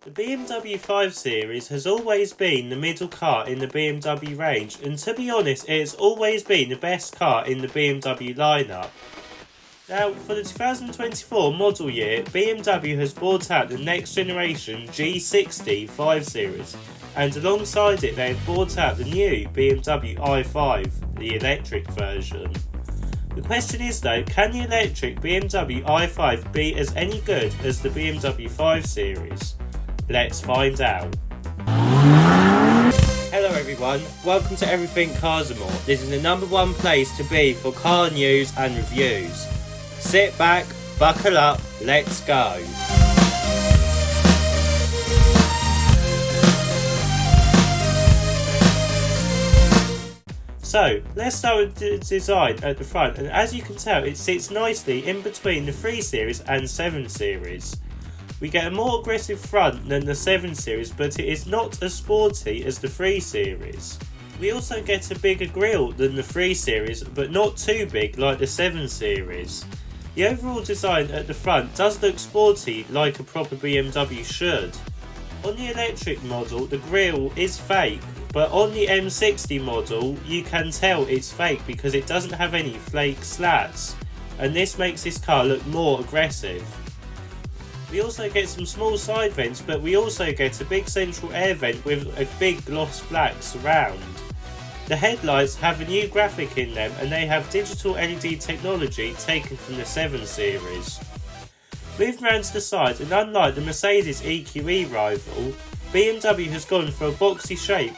The BMW 5 Series has always been the middle car in the BMW range, and to be honest, it has always been the best car in the BMW lineup. Now, for the 2024 model year, BMW has brought out the next generation G60 5 Series, and alongside it they have brought out the new BMW i5, the electric version. The question is though, can the electric BMW i5 be as any good as the BMW 5 Series? Let's find out. Hello everyone, welcome to Everything Cars and More. This is the number one place to be for car news and reviews. Sit back, buckle up, let's go. So, let's start with the design at the front, and as you can tell it sits nicely in between the 3 Series and 7 Series. We get a more aggressive front than the 7 Series, but it is not as sporty as the 3 Series. We also get a bigger grille than the 3 Series, but not too big like the 7 Series. The overall design at the front does look sporty like a proper BMW should. On the electric model, the grille is fake, but on the M60 model, you can tell it's fake because it doesn't have any flake slats, and this makes this car look more aggressive. We also get some small side vents, but we also get a big central air vent with a big gloss black surround. The headlights have a new graphic in them, and they have digital LED technology taken from the 7 Series. Moving around to the side, and unlike the Mercedes EQE rival, BMW has gone for a boxy shape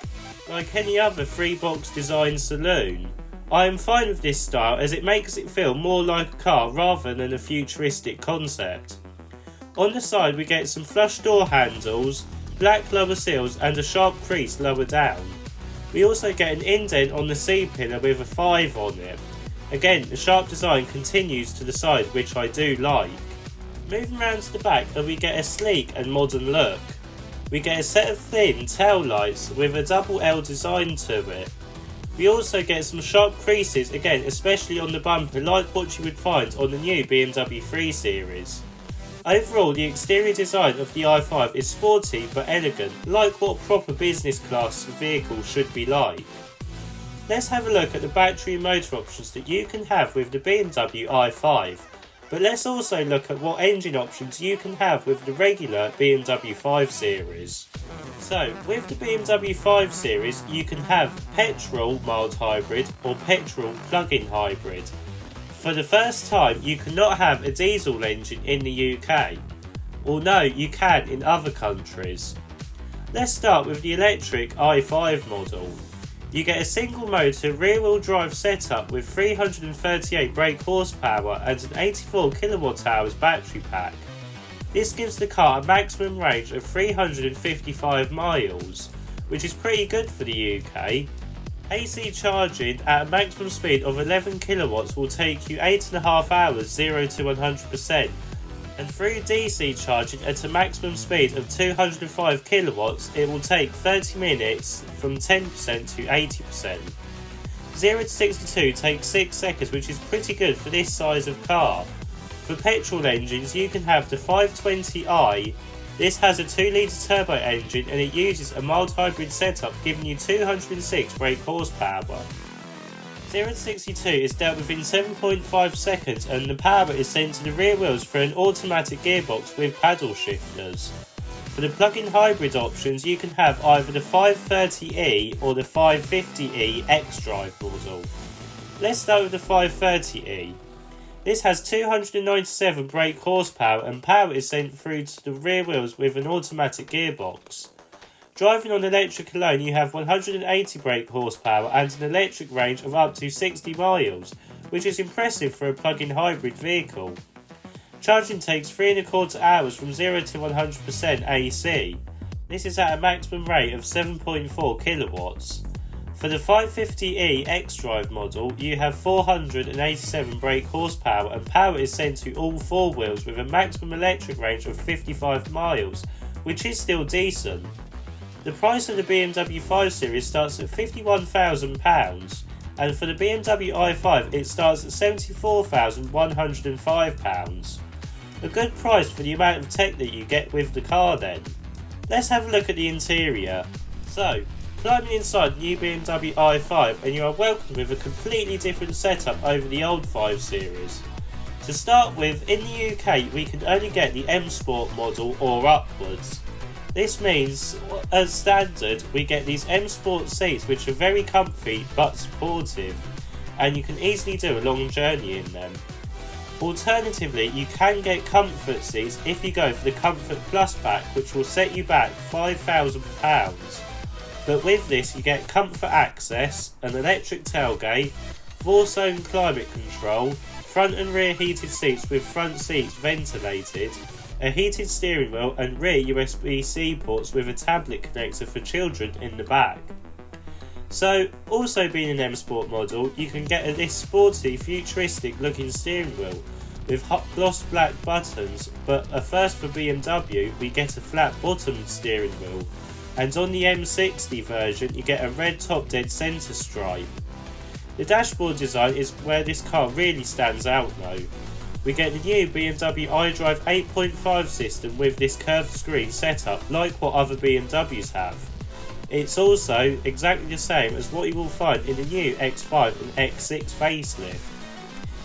like any other 3-box design saloon. I am fine with this style as it makes it feel more like a car rather than a futuristic concept. On the side we get some flush door handles, black lower seals and a sharp crease lower down. We also get an indent on the C-pillar with a 5 on it. Again, the sharp design continues to the side, which I do like. Moving round to the back, and we get a sleek and modern look. We get a set of thin tail lights with a double L design to it. We also get some sharp creases, again especially on the bumper, like what you would find on the new BMW 3 Series. Overall, the exterior design of the i5 is sporty but elegant, like what a proper business class vehicle should be like. Let's have a look at the battery and motor options that you can have with the BMW i5, but let's also look at what engine options you can have with the regular BMW 5 Series. So, with the BMW 5 Series you can have petrol mild hybrid or petrol plug-in hybrid. For the first time, you cannot have a diesel engine in the UK, although you can in other countries. Let's start with the electric i5 model. You get a single motor rear-wheel drive setup with 338 brake horsepower and an 84 kWh battery pack. This gives the car a maximum range of 355 miles, which is pretty good for the UK. AC charging at a maximum speed of 11 kilowatts will take you 8.5 hours 0 to 100%, and through DC charging at a maximum speed of 205 kilowatts it will take 30 minutes from 10% to 80%. 0 to 62 takes 6 seconds, which is pretty good for this size of car. For petrol engines you can have the 520i. This has a 2-litre turbo engine and it uses a mild hybrid setup, giving you 206 brake horsepower. 0 to 62 is dealt within 7.5 seconds and the power is sent to the rear wheels through an automatic gearbox with paddle shifters. For the plug-in hybrid options you can have either the 530e or the 550e X-Drive model. Let's start with the 530e. This has 297 brake horsepower and power is sent through to the rear wheels with an automatic gearbox. Driving on electric alone you have 180 brake horsepower and an electric range of up to 60 miles, which is impressive for a plug-in hybrid vehicle. Charging takes 3.25 hours from 0 to 100% AC. This is at a maximum rate of 7.4 kilowatts. For the 550e X-Drive model, you have 487 brake horsepower and power is sent to all 4 wheels with a maximum electric range of 55 miles, which is still decent. The price of the BMW 5 Series starts at £51,000, and for the BMW i5 it starts at £74,105. A good price for the amount of tech that you get with the car then. Let's have a look at the interior. So, climbing inside the new BMW i5 and you are welcomed with a completely different setup over the old 5 Series. To start with, in the UK we can only get the M Sport model or upwards. This means, as standard, we get these M Sport seats which are very comfy but supportive, and you can easily do a long journey in them. Alternatively, you can get comfort seats if you go for the Comfort Plus pack, which will set you back £5,000. But with this you get comfort access, an electric tailgate, 4-zone climate control, front and rear heated seats with front seats ventilated, a heated steering wheel and rear USB-C ports with a tablet connector for children in the back. So, also being an M Sport model, you can get this sporty, futuristic looking steering wheel with gloss black buttons, but a first for BMW, we get a flat bottomed steering wheel, and on the M60 version you get a red top dead centre stripe. The dashboard design is where this car really stands out though. We get the new BMW iDrive 8.5 system with this curved screen setup like what other BMWs have. It's also exactly the same as what you will find in the new X5 and X6 facelift.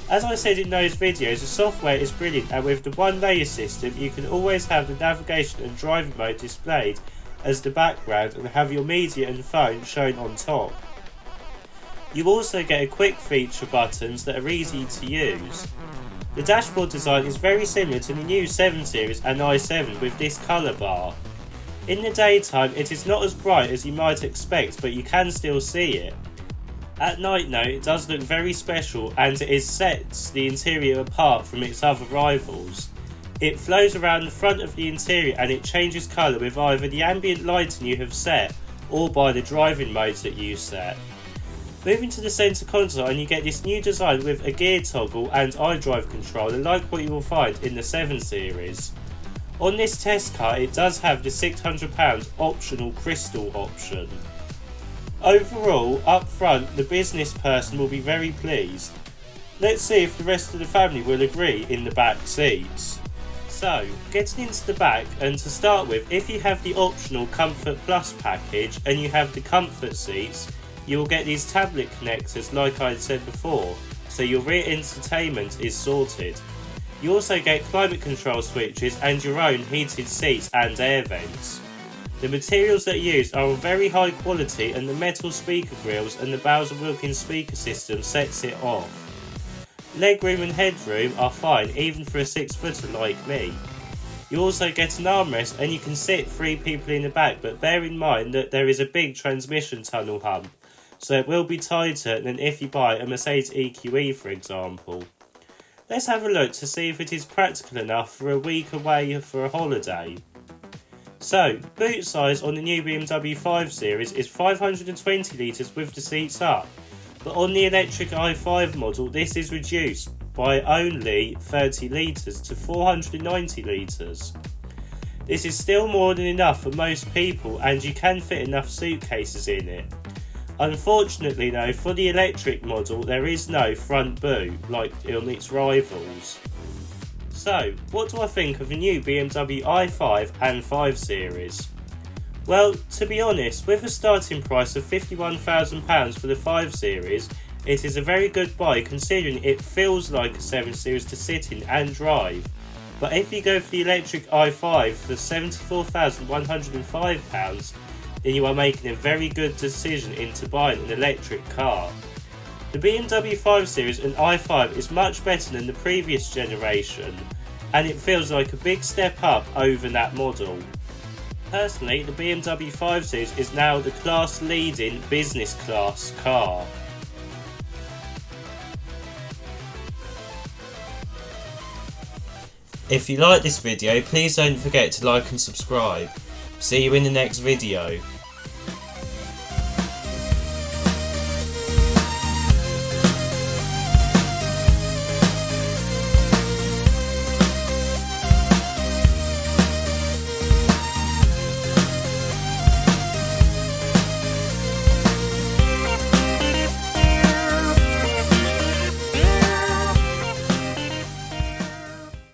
As I said in those videos, the software is brilliant, and with the one layer system you can always have the navigation and driving mode displayed as the background and have your media and phone shown on top. You also get a quick feature buttons that are easy to use. The dashboard design is very similar to the new 7 Series and i7 with this colour bar. In the daytime it is not as bright as you might expect, but you can still see it. At night though it does look very special, and it sets the interior apart from its other rivals. It flows around the front of the interior and it changes colour with either the ambient lighting you have set or by the driving modes that you set. Moving to the centre console and you get this new design with a gear toggle and iDrive controller like what you will find in the 7 Series. On this test car it does have the £600 optional crystal option. Overall, up front the business person will be very pleased. Let's see if the rest of the family will agree in the back seats. So, getting into the back, and to start with, if you have the optional Comfort Plus package and you have the comfort seats, you will get these tablet connectors like I had said before, so your rear entertainment is sorted. You also get climate control switches and your own heated seats and air vents. The materials that are used are of very high quality, and the metal speaker grills and the Bowser Wilkins speaker system sets it off. Legroom and headroom are fine even for a 6-footer like me. You also get an armrest and you can sit 3 people in the back, but bear in mind that there is a big transmission tunnel hump, so it will be tighter than if you buy a Mercedes EQE for example. Let's have a look to see if it is practical enough for a week away for a holiday. So, boot size on the new BMW 5 Series is 520 litres with the seats up, but on the electric i5 model this is reduced by only 30 litres to 490 litres. This is still more than enough for most people, and you can fit enough suitcases in it. Unfortunately though, for the electric model there is no front boot like on its rivals. So, what do I think of the new BMW i5 and 5 Series? Well, to be honest, with a starting price of £51,000 for the 5 Series, it is a very good buy considering it feels like a 7 Series to sit in and drive. But if you go for the electric i5 for £74,105, then you are making a very good decision into buying an electric car. The BMW 5 Series and i5 is much better than the previous generation, and it feels like a big step up over that model. Personally, the BMW 5 Series is now the class-leading business class car. If you like this video, please don't forget to like and subscribe. See you in the next video.